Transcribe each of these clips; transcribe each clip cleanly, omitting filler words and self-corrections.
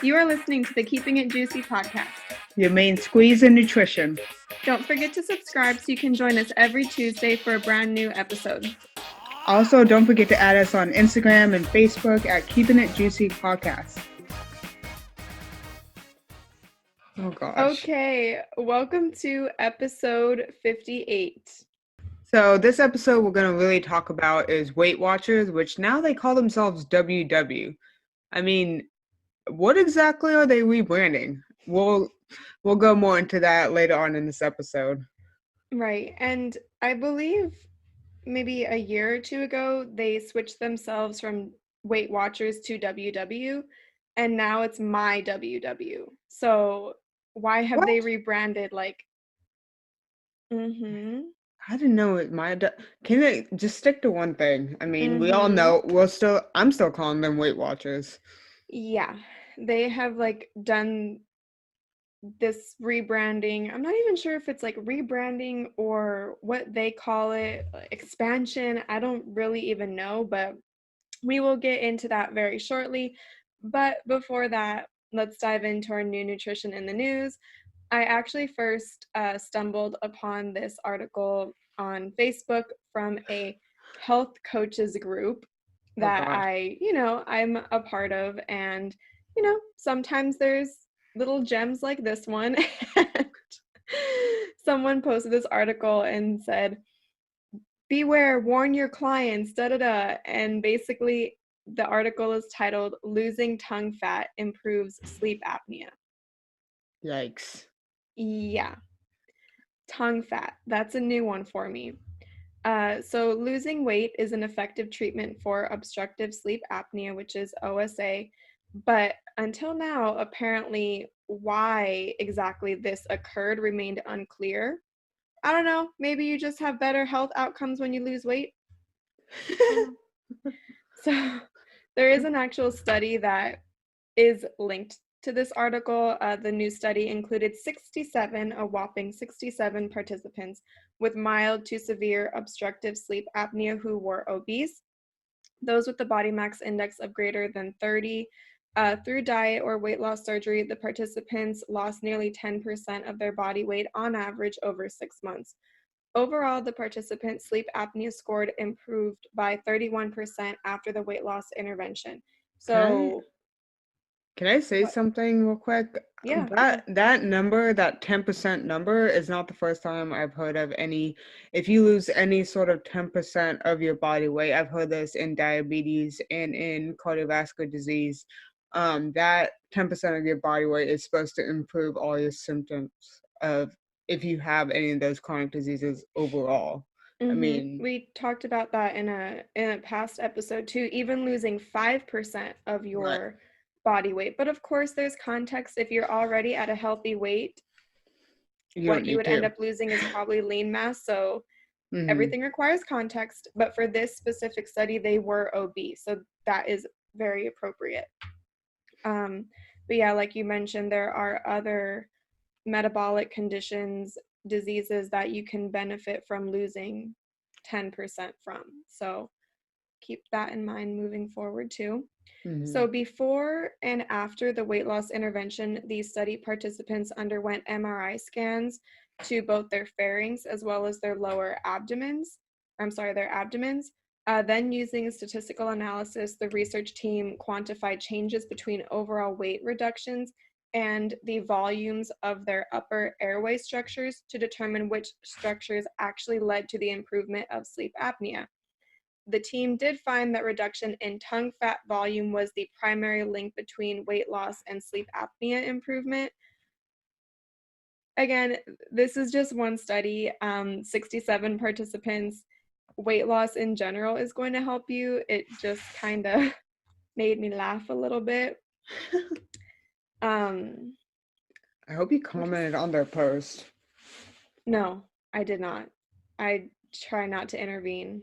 You are listening to the Keeping It Juicy podcast. Your main squeeze in nutrition. Don't forget to subscribe so you can join us every Tuesday for a brand new episode. Also, don't forget to add us on Instagram and Facebook at Keeping It Juicy Podcast. Oh gosh. Okay, welcome to episode 58. So this episode we're going to really talk about is Weight Watchers, which now they call themselves WW. I mean, what exactly are they rebranding? We'll go more into that later on in this episode. Right, and I believe maybe a year or two ago, they switched themselves from Weight Watchers to WW, and now it's My WW. So why have they rebranded I didn't know it can they just stick to one thing? I mean, we all know I'm still calling them Weight Watchers. Yeah, they have done this rebranding. I'm not even sure if it's rebranding or what they call it, expansion. I don't really even know, but we will get into that very shortly. But before that, let's dive into our new nutrition in the news. I actually first stumbled upon this article on Facebook from a health coaches group that I'm a part of. And, sometimes there's little gems like this one. And someone posted this article and said, beware, warn your clients, da-da-da. And basically the article is titled, Losing Tongue Fat Improves Sleep Apnea. Yikes. Yeah. Tongue fat. That's a new one for me. So losing weight is an effective treatment for obstructive sleep apnea, which is OSA. But until now, apparently, why exactly this occurred remained unclear. I don't know. Maybe you just have better health outcomes when you lose weight. So there is an actual study that is linked to this article. The new study included a whopping 67 participants with mild to severe obstructive sleep apnea who were obese. Those with the body mass index of greater than 30. Through diet or weight loss surgery, the participants lost nearly 10% of their body weight on average over 6 months. Overall, the participants' sleep apnea score improved by 31% after the weight loss intervention. So, can I say something real quick? Yeah. That number, that 10% number, is not the first time I've heard of any. If you lose any sort of 10% of your body weight, I've heard this in diabetes and in cardiovascular disease. That 10% of your body weight is supposed to improve all your symptoms of if you have any of those chronic diseases overall. I mean, we talked about that in a past episode too, even losing 5% of your body weight. But of course, there's context. If you're already at a healthy weight, what you would end up losing is probably lean mass. So everything requires context. But for this specific study, they were obese. So that is very appropriate. But yeah, like you mentioned, there are other metabolic conditions, diseases that you can benefit from losing 10% from. So keep that in mind moving forward too. So before and after the weight loss intervention, these study participants underwent MRI scans to both their pharynx as well as their lower abdomens. Their abdomens. Then using statistical analysis, the research team quantified changes between overall weight reductions and the volumes of their upper airway structures to determine which structures actually led to the improvement of sleep apnea. The team did find that reduction in tongue fat volume was the primary link between weight loss and sleep apnea improvement. Again, this is just one study, 67 participants. Weight loss in general is going to help you. It just kind of made me laugh a little bit. I hope you commented on their post. No, I did not. I try not to intervene.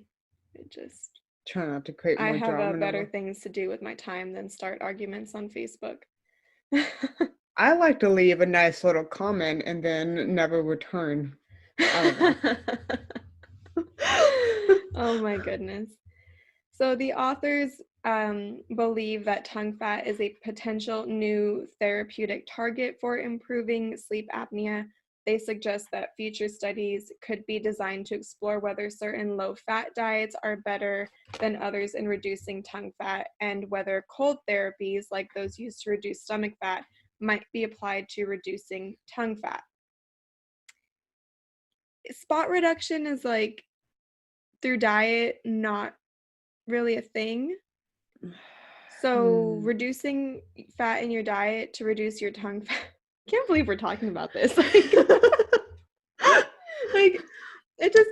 Try not to create more drama. I have better things to do with my time than start arguments on Facebook. I like to leave a nice little comment and then never return. I don't know. Oh my goodness. So the authors believe that tongue fat is a potential new therapeutic target for improving sleep apnea. They suggest that future studies could be designed to explore whether certain low-fat diets are better than others in reducing tongue fat, and whether cold therapies like those used to reduce stomach fat might be applied to reducing tongue fat. Spot reduction is like through diet, not really a thing. So reducing fat in your diet to reduce your tongue fat. I can't believe we're talking about this. Like it just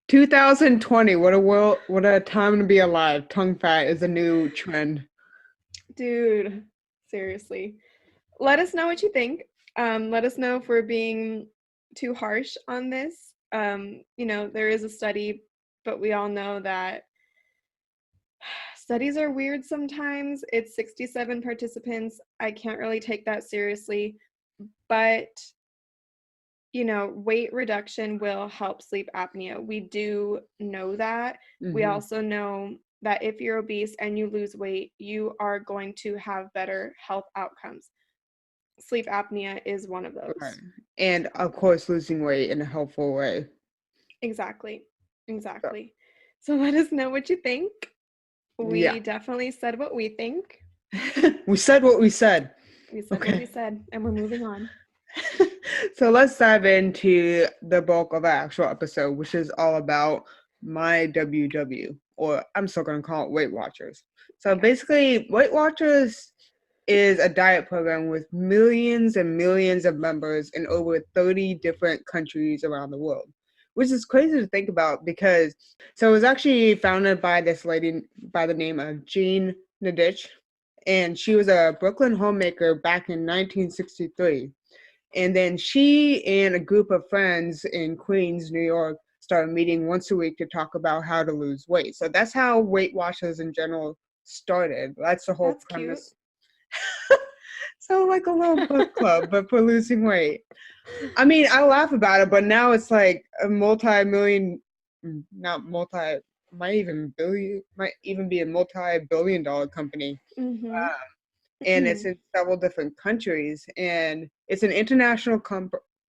2020, what a world, what a time to be alive. Tongue fat is a new trend. dude, seriously. Let us know what you think. Let us know if we're being too harsh on this. There is a study, but we all know that studies are weird sometimes. It's 67 participants. I can't really take that seriously, but weight reduction will help sleep apnea. We do know that. We also know that if you're obese and you lose weight, you are going to have better health outcomes. Sleep apnea is one of those. Right. And of course, losing weight in a helpful way. Exactly. So let us know what you think. We definitely said what we think. We said what we said. We said what we said, and we're moving on. So let's dive into the bulk of our actual episode, which is all about my WW, or I'm still going to call it Weight Watchers. So basically, Weight Watchers is a diet program with millions and millions of members in over 30 different countries around the world, which is crazy to think about because, so it was actually founded by this lady by the name of Jean Nadich, and she was a Brooklyn homemaker back in 1963. And then she and a group of friends in Queens, New York, started meeting once a week to talk about how to lose weight. So that's how Weight Watchers in general started. That's the whole premise. So like a little book club, but for losing weight. I mean, I laugh about it, but now it's like a multi-million, not multi, might even be a multi-billion-dollar company. And it's in several different countries, and it's an international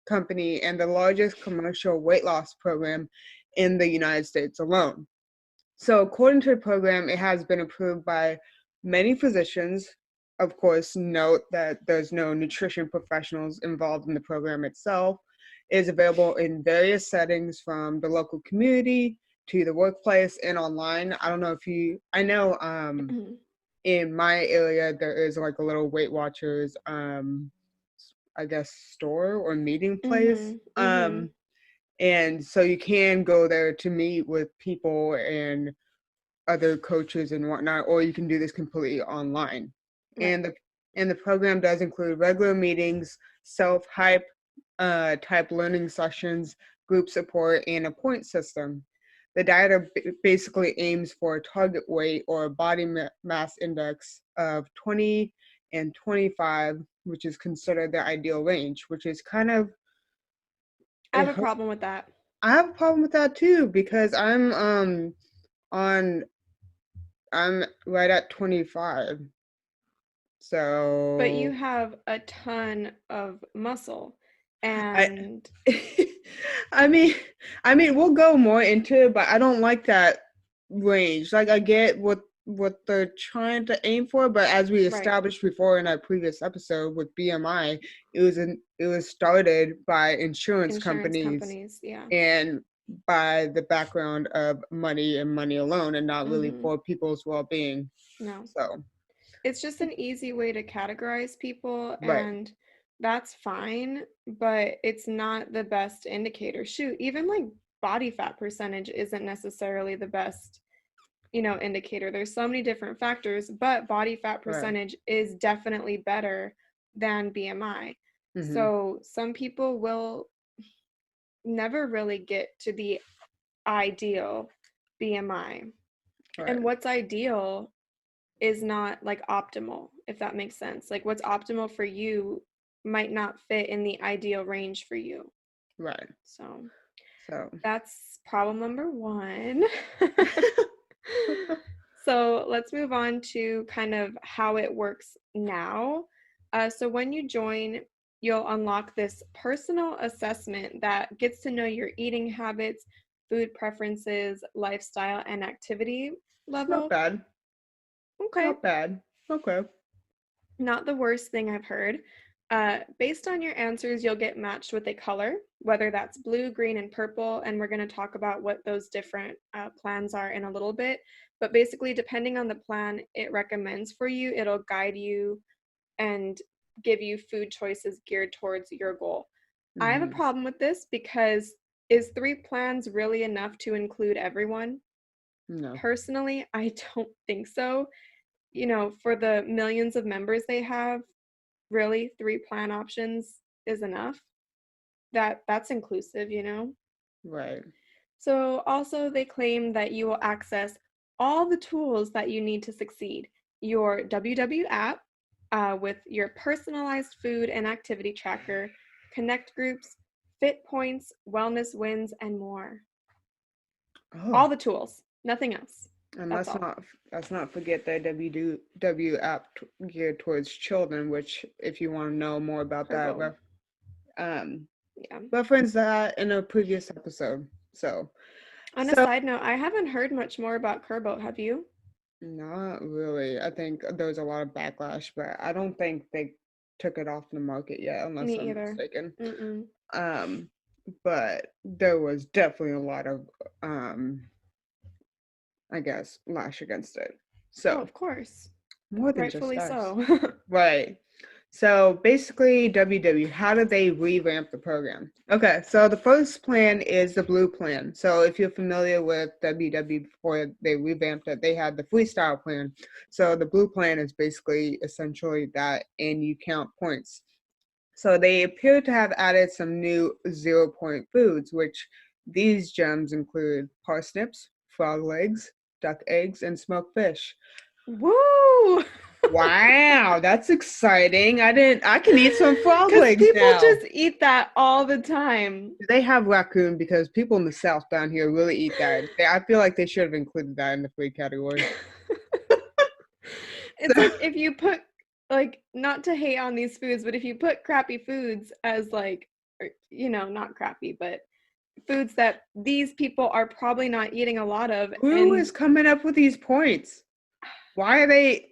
company and the largest commercial weight loss program in the United States alone. So according to the program, it has been approved by many physicians. Of course, note that there's no nutrition professionals involved in the program itself. It is available in various settings from the local community to the workplace and online. I don't know if I know in my area there is like a little Weight Watchers I guess store or meeting place. And so you can go there to meet with people and other coaches and whatnot, or you can do this completely online. Right. And the program does include regular meetings, self-hype type learning sessions, group support, and a point system. The diet basically aims for a target weight or body mass index of 20 and 25, which is considered the ideal range, which is kind of... I have a problem with that. I have a problem with that too, because I'm right at 25. So but you have a ton of muscle, and I mean we'll go more into it, but I don't like that range. Like I get what they're trying to aim for, but as we established before in our previous episode with BMI, it was started by insurance companies and by the background of money and money alone, and not really for people's well-being. No. So it's just an easy way to categorize people, and that's fine, but it's not the best indicator. Shoot, even like body fat percentage isn't necessarily the best, indicator. There's so many different factors, but body fat percentage is definitely better than BMI. So some people will never really get to the ideal BMI. And what's ideal is not like optimal, if that makes sense. Like what's optimal for you might not fit in the ideal range for you. Right. So that's problem number one. So let's move on to kind of how it works now. So when you join, you'll unlock this personal assessment that gets to know your eating habits, food preferences, lifestyle, and activity It's not level. bad. Okay, Not bad. Okay. not the worst thing I've heard. Based on your answers, you'll get matched with a color, whether that's blue, green, and purple. And we're going to talk about what those different plans are in a little bit. But basically, depending on the plan it recommends for you, it'll guide you and give you food choices geared towards your goal. I have a Mm-hmm. problem with this because is 3 plans really enough to include everyone? No. Personally, I don't think so. For the millions of members they have, really 3 plan options is enough. That's inclusive. Right. So also they claim that you will access all the tools that you need to succeed. Your WW app with your personalized food and activity tracker, connect groups, fit points, wellness wins, and more. Oh, All the tools, nothing else. and That's all. let's not forget the WW app geared towards children, which if you want to know more about that, Purple. um Yeah. reference that in a previous episode. So On a so side note, I haven't heard much more about Kerbo. Have you? not really. I think there was a lot of backlash, but I don't think they took it off the market yet, unless Me I'm either. mistaken. Mm-mm. Um, but there was definitely a lot of I guess lash against it. Oh, So of course. more than just Rightfully us. so. Right. So basically, WW, how did they revamp the program? Okay, so the first plan is the blue plan. So if you're familiar with WW before they revamped it, they had the freestyle plan. So the blue plan is basically essentially that, and you count points. So they appear to have added some new 0 point foods, which these gems include parsnips, frog legs, duck eggs, and smoked fish. Woo! Wow, that's exciting. I can eat some frog Because legs people now. just eat that all the time. Do they have raccoon? Because people in the South down here really eat that. I feel like they should have included that in the food category. It's like if you put, like, not to hate on these foods, but if you put crappy foods as, like, not crappy, but foods that these people are probably not eating a lot of. Who And is coming up with these points? Why are they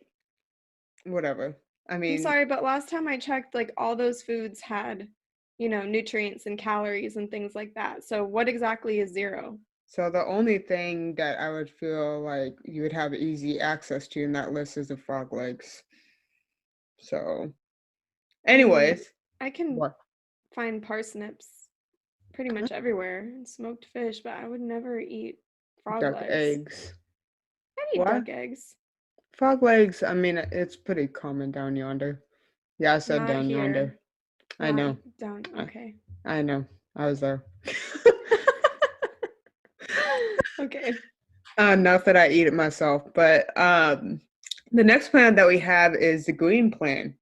whatever? I I'm mean, sorry, but last time I checked, like, all those foods had, nutrients and calories and things like that. So what exactly is zero? so the only thing that I would feel like you would have easy access to in that list is the frog legs. So, I mean, anyways, I can what? find parsnips pretty much everywhere and smoked fish, but I would never eat frog Duck legs. eggs. I eat What? duck eggs. Frog legs, I mean, it's pretty common down yonder. Yeah, I said Not down here. yonder. I Not know. down. I, Okay. I know. I was there. Okay. Not that I eat it myself, but the next plan that we have is the green plan.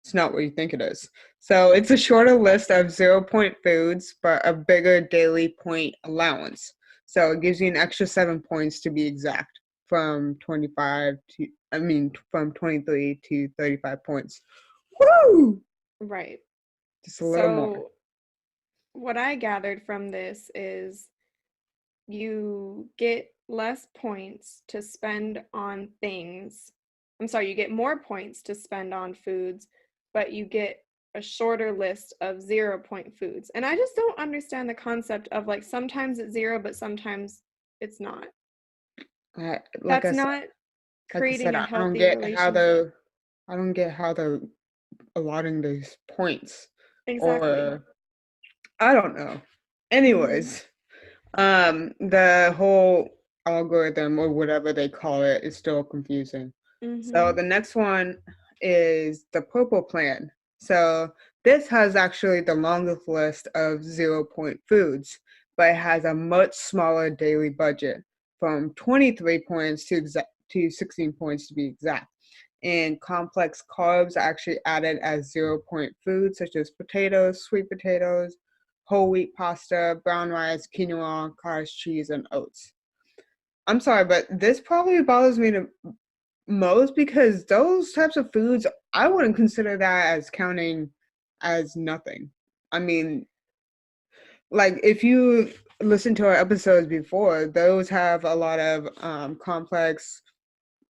It's not what you think it is. So it's a shorter list of 0 point foods, but a bigger daily point allowance. So it gives you an extra 7 points to be exact, from 23 to 35 points. Woo! Right. Just a little more. So what I gathered from this is you get less points to spend on things. I'm sorry, you get more points to spend on foods, but you get a shorter list of 0 point foods. And I just don't understand the concept of, like, sometimes it's zero, but sometimes it's not. I, like That's I said, not like I said, creating a healthy relationship. I don't get how they're allotting these points, Exactly. or I don't know. Mhm. Anyways, the whole algorithm or whatever they call it is still confusing. So Mhm. the next one is the purple plan. So this has actually the longest list of 0 point foods, but it has a much smaller daily budget, from 23 points to 16 points to be exact. And complex carbs are actually added as 0 point foods, such as potatoes, sweet potatoes, whole wheat pasta, brown rice, quinoa, cottage cheese, and oats. I'm sorry, but this probably bothers me the most because those types of foods, I wouldn't consider that as counting as nothing. I mean, like if you listen to our episodes before, those have a lot of complex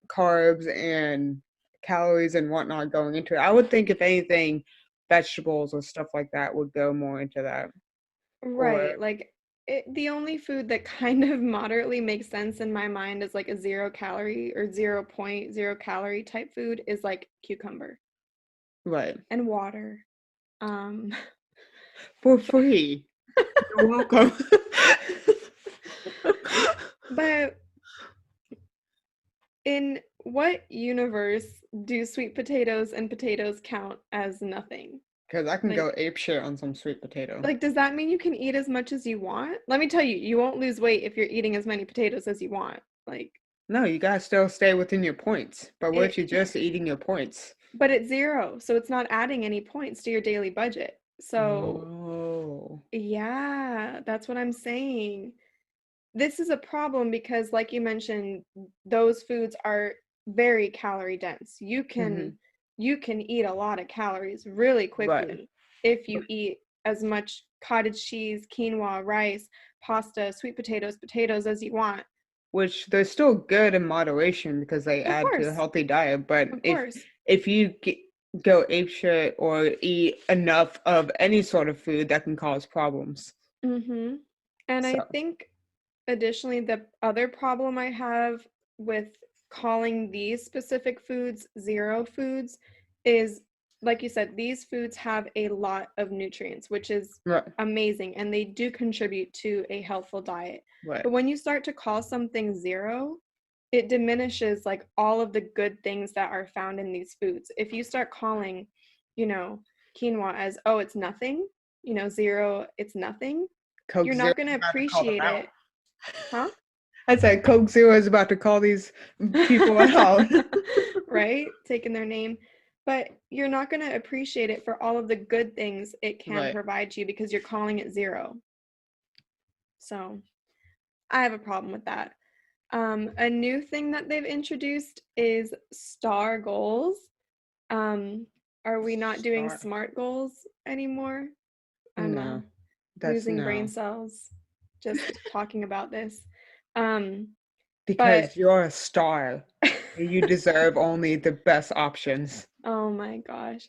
carbs and calories and whatnot going into it. I would think if anything, vegetables or stuff like that would go more into that. Or Right. Like the only food that kind of moderately makes sense in my mind is like a 0 calorie or 0.0 calorie type food is like cucumber right. and water. Um, For free. You're welcome. but in what universe do sweet potatoes and potatoes count as nothing? Because I can go Like, ape shit on some sweet potato. does that mean you can eat as much as you want? Let me tell you, you won't lose weight if you're eating as many potatoes as you want. Like, No, you gotta still stay within your points. But what if it you're just eating your points? but it's zero, so it's not adding any points to your daily budget. So, Oh. yeah, that's what I'm saying. This is a problem because, like you mentioned, those foods are very calorie dense. Mm-hmm. You can eat a lot of calories really Right. quickly if you eat as much cottage cheese, quinoa, rice, pasta, sweet potatoes, potatoes as you want. Which they're still good in moderation because they Of add to a course, healthy diet. But of if course. if you go ape shit or eat enough of any sort of food, that can cause problems. Mm-hmm. And I So think additionally, the other problem I have with calling these specific foods zero foods is, like you said, these foods have a lot of nutrients, which is right, amazing, and they do contribute to a healthful diet. right. But when you start to call something zero, it diminishes like all of the good things that are found in these foods. If you start calling, you know, quinoa as, oh, it's nothing, zero, it's nothing, Coke you're Zero not going is to about to call them appreciate out. it. Huh? I said Coke Zero is about to call these people out. Right? Taking their name. But you're not going to appreciate it for all of the good things it can Right. provide you because you're calling it zero. So I have a problem with that. A new thing that they've introduced is STAR goals. Um, are we not doing Star. SMART goals anymore? I'm No, that's losing brain no. cells just talking about this. Um, but Because you're a star. You deserve only the best options. oh my gosh.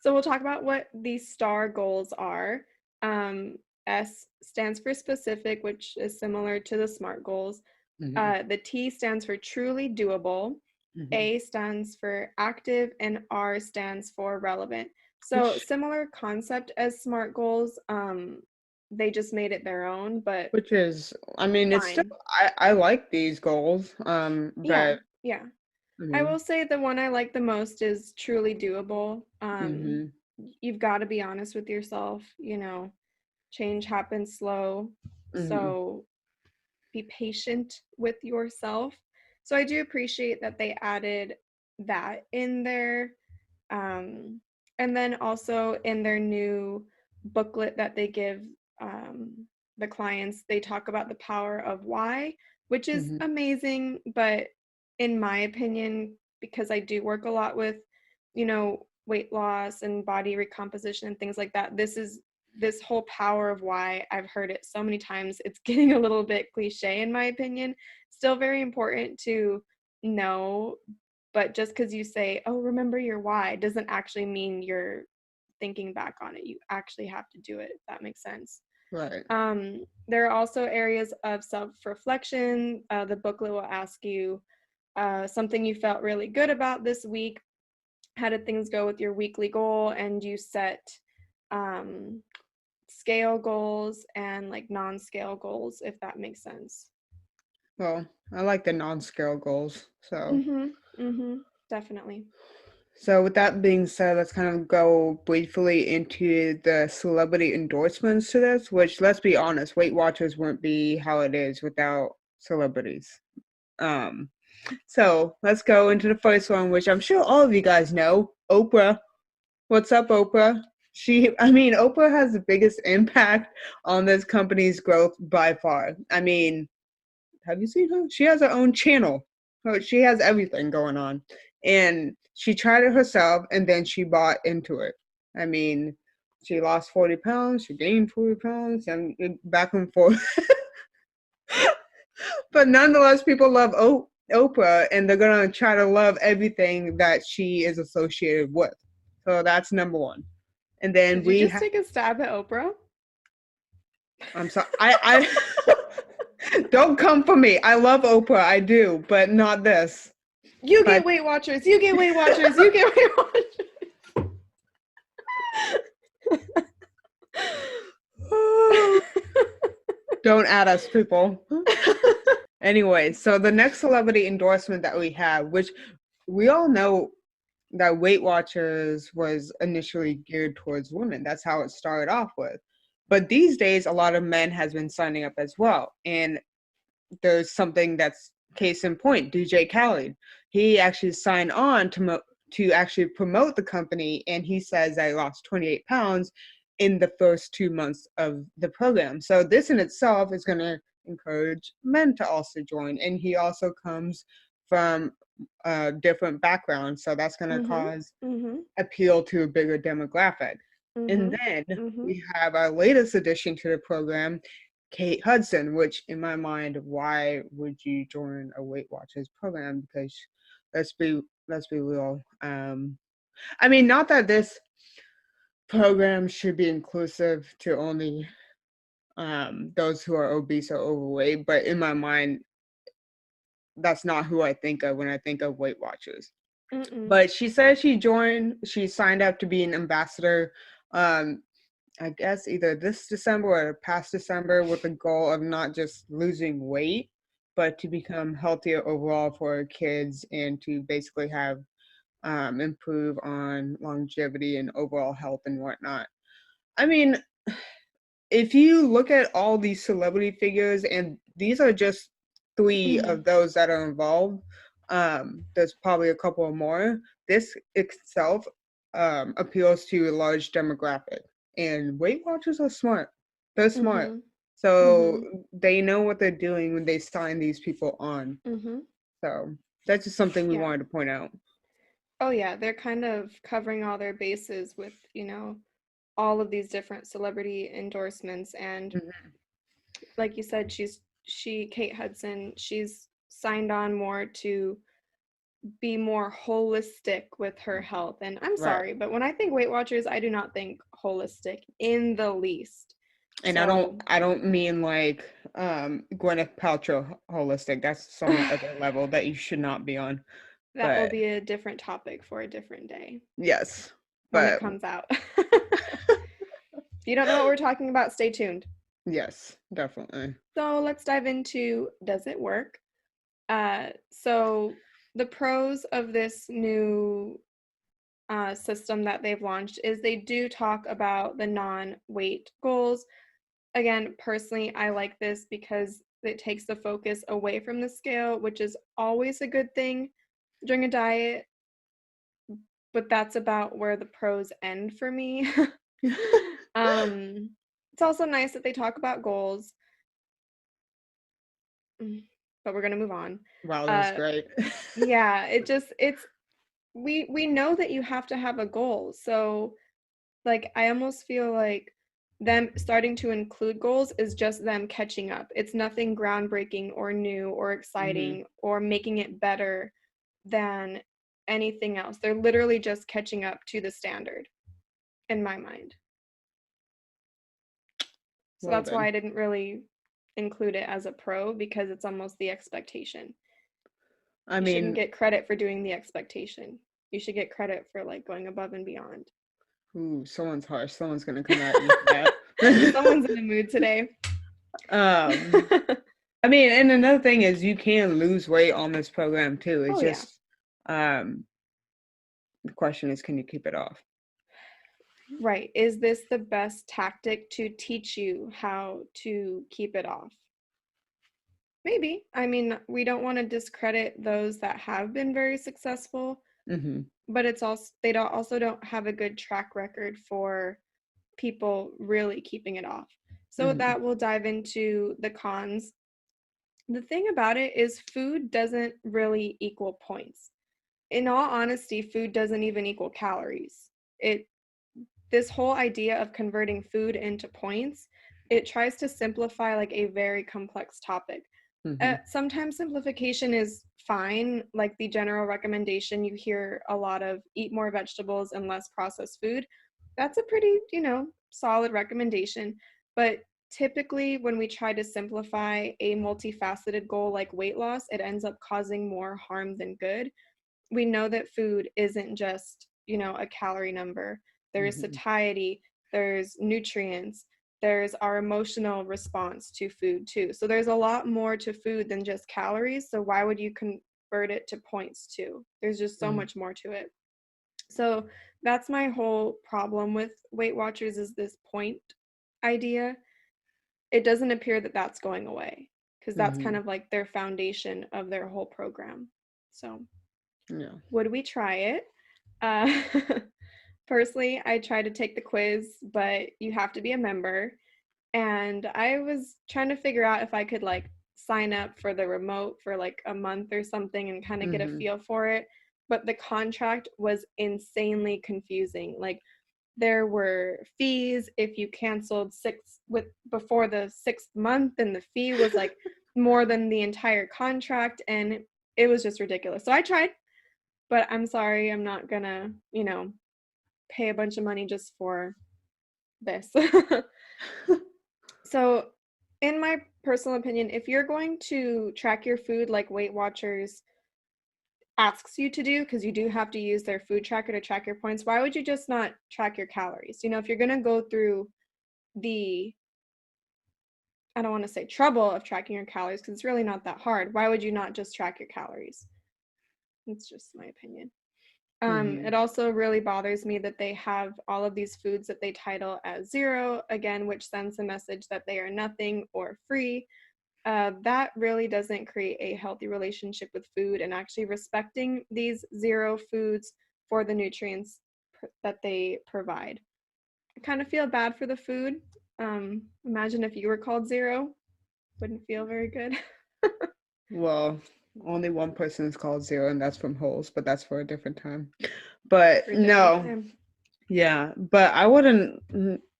So we'll talk about what these STAR goals are. Um, S stands for specific, which is similar to the SMART goals. Hmm. The T stands for truly doable. Hmm. A stands for active, and R stands for relevant. So Which similar concept as SMART goals. They just made it their own, but which is, I mean, it's still, fine. I like these goals. Yeah, But yeah. I I mean, will say the one I like the most is truly doable. hmm, You've got to be honest with yourself, change happens slow. hmm, So be patient with yourself. So I do appreciate that they added that in there. Um, and then also in their new booklet that they give the clients, they talk about the power of why, which is hmm, amazing. But in my opinion, because I do work a lot with, weight loss and body recomposition and things like that, this whole power of why. I've heard it so many times. It's getting a little bit cliche, in my opinion. Still very important to know, but just because you say, oh, remember your why, doesn't actually mean you're thinking back on it. You actually have to do it, if that makes sense. right. There are also areas of self-reflection. The booklet will ask you something you felt really good about this week. How did things go with your weekly goal? And you set um, scale goals and like non-scale goals, if that makes sense. Well, I like the non-scale goals. Definitely. So with that being said, let's kind of go briefly into the celebrity endorsements to this, which let's be honest, Weight Watchers wouldn't be how it is without celebrities. Um, so let's go into the first one, which I'm sure all of you guys know, Oprah. What's up, Oprah? Oprah has the biggest impact on this company's growth by far. I mean, have you seen her? She has her own channel. She has everything going on. And she tried it herself, and then she bought into it. I mean, she lost 40 pounds, she gained 40 pounds, and back and forth. But nonetheless, people love Oprah, and they're going to try to love everything that she is associated with. So that's number one. And then Did you just take a stab at Oprah? I'm sorry. I don't come for me. I love Oprah. I do, but not this. You get Weight Watchers. You get Weight Watchers. You get Weight Watchers. Don't add us, people. Anyway, so the next celebrity endorsement that we have, which we all know that Weight Watchers was initially geared towards women. That's how it started off with. But these days, a lot of men has been signing up as well. And there's something that's case in point, DJ Khaled. He actually signed on to actually promote the company, and he says that he lost 28 pounds in the first 2 months of the program. So this in itself is going to encourage men to also join. And he also comes from a different background, so that's going to cause appeal to a bigger demographic. And then we have our latest addition to the program, Kate Hudson, which in my mind, why would you join a Weight Watchers program? Because let's be real. I mean, not that this program should be inclusive to only those who are obese or overweight, but in my mind, that's not who I think of when I think of Weight Watchers. But she said she signed up to be an ambassador, I guess either this December or past December, with the goal of not just losing weight, but to become healthier overall for kids and to basically have improve on longevity and overall health and whatnot. I mean, if you look at all these celebrity figures, and these are just 3 of those that are involved, there's probably a couple more. This itself appeals to a large demographic. And Weight Watchers are smart. They're smart. So they know what they're doing when they sign these people on. So that's just something we wanted to point out. Oh, yeah. They're kind of covering all their bases with, all of these different celebrity endorsements. And like you said, Kate Hudson, she's signed on more to be more holistic with her health. And I'm sorry, but when I think Weight Watchers, I do not think holistic in the least. And so, I don't mean like Gwyneth Paltrow holistic. That's some other level that you should not be on. That will be a different topic for a different day. Yes. When it comes out. If you don't know what we're talking about, stay tuned. Yes, definitely. So let's dive into, does it work? So the pros of this new system that they've launched is they do talk about the non-weight goals. Again, personally, I like this because it takes the focus away from the scale, which is always a good thing during a diet. But that's about where the pros end for me. It's also nice that they talk about goals. But we're going to move on. Wow, that's great. Yeah, we know that you have to have a goal. So like, I almost feel like them starting to include goals is just them catching up. It's nothing groundbreaking or new or exciting or making it better than anything else. They're literally just catching up to the standard in my mind. So that's why I didn't really include it as a pro, because it's almost the expectation. You shouldn't get credit for doing the expectation. You should get credit for like going above and beyond. Ooh, someone's harsh. Someone's gonna come at you for that. Someone's in the mood today. I mean, and another thing is you can lose weight on this program too. It's just the question is, can you keep it off? Right. Is this the best tactic to teach you how to keep it off? Maybe. I mean, we don't want to discredit those that have been very successful, but it's also, they don't have a good track record for people really keeping it off. So with that, we'll dive into the cons. The thing about it is food doesn't really equal points. In all honesty, food doesn't even equal calories. This whole idea of converting food into points, it tries to simplify like a very complex topic. Mm-hmm. Sometimes simplification is fine, like the general recommendation you hear a lot of eat more vegetables and less processed food. That's a pretty, solid recommendation. But typically, when we try to simplify a multifaceted goal like weight loss, it ends up causing more harm than good. We know that food isn't just, a calorie number. There's Mm-hmm. satiety, there's nutrients, there's our emotional response to food too. So there's a lot more to food than just calories. So why would you convert it to points too? There's just so much more to it. So that's my whole problem with Weight Watchers, is this point idea. It doesn't appear that that's going away, because that's Mm-hmm. kind of like their foundation of their whole program. So Yeah. would we try it? Uh, Personally, I tried to take the quiz, but you have to be a member. And I was trying to figure out if I could like sign up for the remote for like a month or something and kind of get a Mm-hmm. feel for it. But the contract was insanely confusing. Like, there were fees if you canceled before the 6th month, and the fee was like more than the entire contract, and it was just ridiculous. So I tried, but I'm sorry, I'm not gonna, pay a bunch of money just for this. So, in my personal opinion, if you're going to track your food like Weight Watchers asks you to do, because you do have to use their food tracker to track your points, why would you just not track your calories? If you're going to go through the, I don't want to say trouble of tracking your calories, because it's really not that hard, why would you not just track your calories? It's just my opinion. Mm-hmm. It also really bothers me that they have all of these foods that they title as zero, again, which sends the message that they are nothing or free. That really doesn't create a healthy relationship with food, and actually respecting these zero foods for the nutrients that they provide. I kind of feel bad for the food. Imagine if you were called zero, wouldn't feel very good. Well, only one person is called Zero, and that's from Holes, but that's for a different time. But For a different no, time. yeah, but I wouldn't,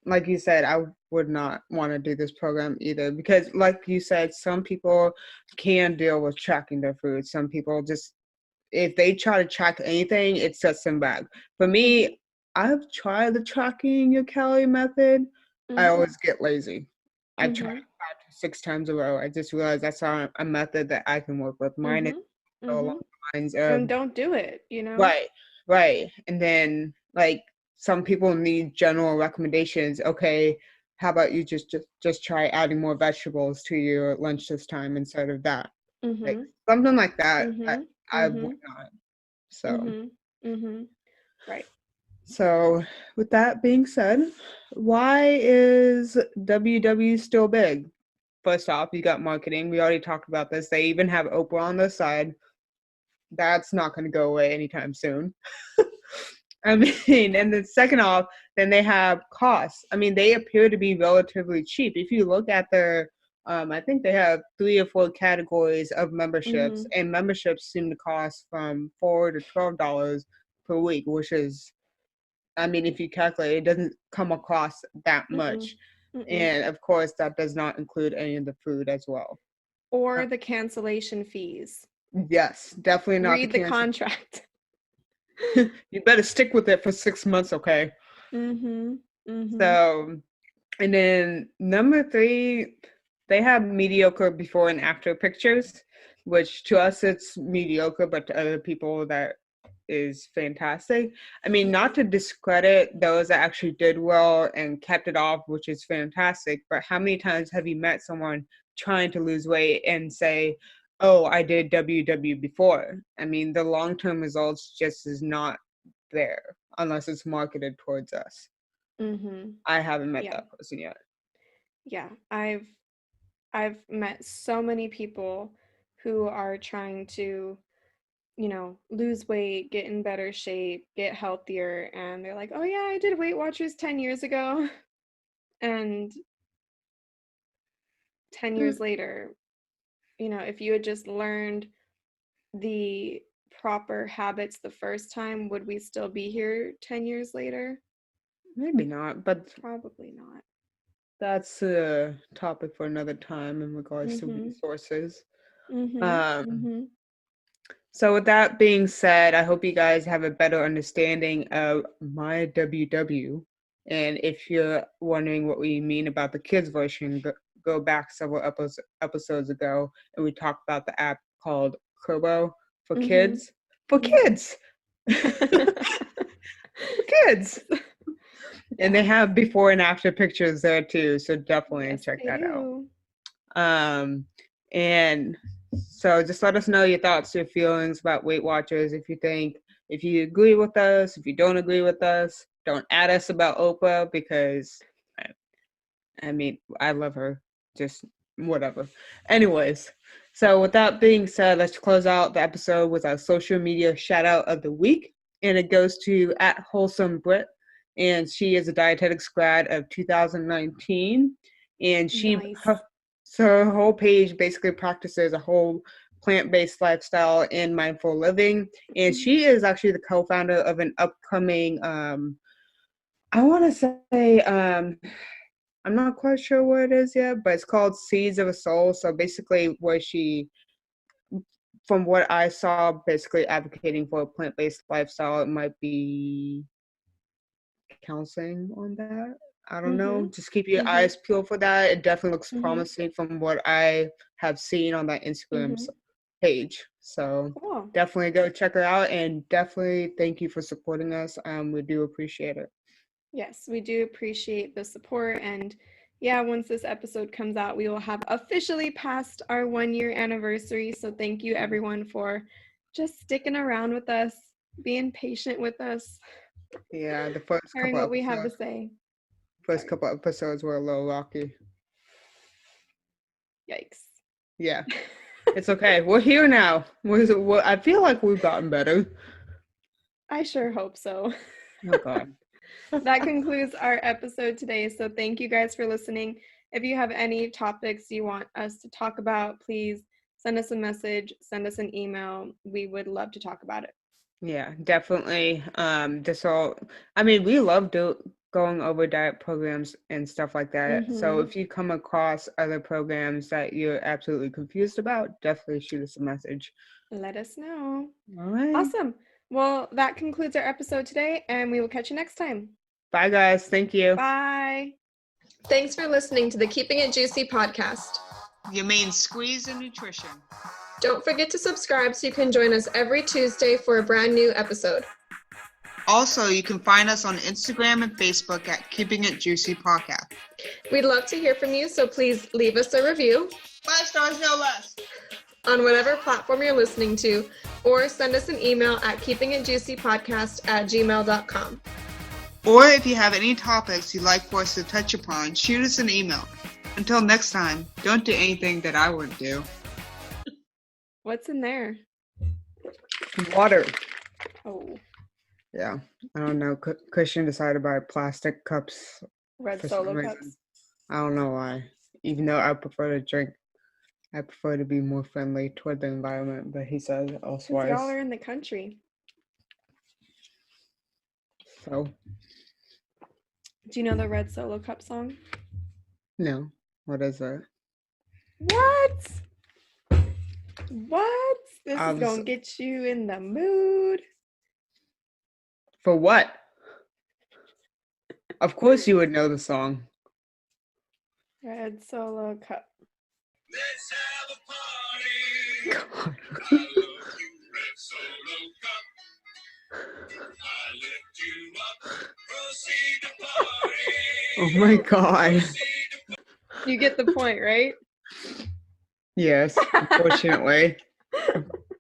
like you said, I would not want to do this program either, because, like you said, some people can deal with tracking their food. Some people just, if they try to track anything, it sets them back. For Mm-hmm. me, I've tried the tracking your calorie method. I Mm-hmm. always get lazy. I've tried Mm-hmm. it 5 to 6 times a row. I just realized that's not a method that I can work with. Mine is Mm-hmm. along Mm-hmm. the lines of And don't do it, right, right. And then like some people need general recommendations. Okay, how about you just try adding more vegetables to your lunch this time instead of that? Like Mm-hmm. something like that. I, Mm-hmm. I would Mm-hmm. not. So Mm-hmm. Mm-hmm. Right. so with that being said, why is WW still big? First off, you got marketing. We already talked about this. They even have Oprah on their side. That's not going to go away anytime soon. I mean, and then second off, then they have costs. I mean, they appear to be relatively cheap. If you look at their, I think they have 3 or 4 categories of memberships, Mm-hmm. and memberships seem to cost from $4 to $12 per week, which is, I mean, if you calculate, it doesn't come across that Mm-mm. much. Mm-mm. And of course, that does not include any of the food as well. Uh, Or the cancellation fees. yes, definitely not the Read the cancel. contract. You better stick with it for 6 months, okay? Mm-hmm. Mm-hmm. So, and then number 3, they have mediocre before and after pictures, which to us it's mediocre, but to other people that is fantastic. I mean, not to discredit those that actually did well and kept it off, which is fantastic, but how many times have you met someone trying to lose weight and say, oh, I did WW before? I mean, the long-term results just is not there unless it's marketed towards us. Mm-hmm. I haven't met Yeah. that person yet. Yeah. I've met so many people who are trying to, lose weight, get in better shape, get healthier, and they're like, "Oh yeah, I did Weight Watchers 10 years ago." And 10 years later, if you had just learned the proper habits the first time, would we still be here 10 years later? Maybe not, but probably not. That's a topic for another time in regards to resources. So with that being said, I hope you guys have a better understanding of my WW. And if you're wondering what we mean about the kids version, go back several episodes ago, and we talked about the app called Kurbo for kids. For kids! For kids! And they have before and after pictures there too, so definitely check that out. And so just let us know your thoughts, your feelings about Weight Watchers. If you agree with us, if you don't agree with us, don't add us about Oprah, because I mean, I love her, just whatever. Anyways, so with that being said, let's close out the episode with our social media shout out of the week, and it goes to @WholesomeBrit. And she is a dietetics grad of 2019, and her whole page basically practices a whole plant-based lifestyle and mindful living. And she is actually the co-founder of an upcoming I want to say I'm not quite sure what it is yet, but it's called Seeds of a Soul. So basically from what I saw, basically advocating for a plant-based lifestyle. It might be counseling on that. I don't know. Just keep your eyes peeled for that. It definitely looks promising from what I have seen on that Instagram page. So definitely go check her out, and definitely thank you for supporting us. We do appreciate it. Yes, we do appreciate the support. And yeah, once this episode comes out, we will have officially passed our 1-year anniversary. So thank you everyone for just sticking around with us, being patient with us. Yeah, the first hearing what we have to say. First couple episodes were a little rocky. Yikes. Yeah. It's okay. We're here now. I feel like we've gotten better. I sure hope so. Oh, God. That concludes our episode today. So thank you guys for listening. If you have any topics you want us to talk about, please send us a message, send us an email. We would love to talk about it. Yeah, definitely. We love going over diet programs and stuff like that. So if you come across other programs that you're absolutely confused about, definitely shoot us a message. Let us know. All right. Awesome. Well, that concludes our episode today, and we will catch you next time. Bye, guys. Thank you. Bye. Thanks for listening to the Keeping It Juicy podcast. Your main squeeze in nutrition. Don't forget to subscribe so you can join us every Tuesday for a brand new episode. Also, you can find us on Instagram and Facebook at Keeping It Juicy Podcast. We'd love to hear from you, so please leave us a review. 5 stars, no less. On whatever platform you're listening to, or send us an email at keepingitjuicypodcast@gmail.com. Or if you have any topics you'd like for us to touch upon, shoot us an email. Until next time, don't do anything that I wouldn't do. What's in there? Water. Oh. Yeah, I don't know. Christian decided to buy plastic cups. Red Solo cups. I don't know why. Even though I prefer to drink, I prefer to be more friendly toward the environment. But he says elsewise. Y'all are in the country. So. Do you know the Red Solo Cup song? No. What is that? What? This is gonna get you in the mood. For what? Of course you would know the song. Red Solo Cup. Let's have a party. God. I love you, Red Solo Cup. I lift you up. Proceed to party. Oh my God. You get the point, right? Yes, unfortunately.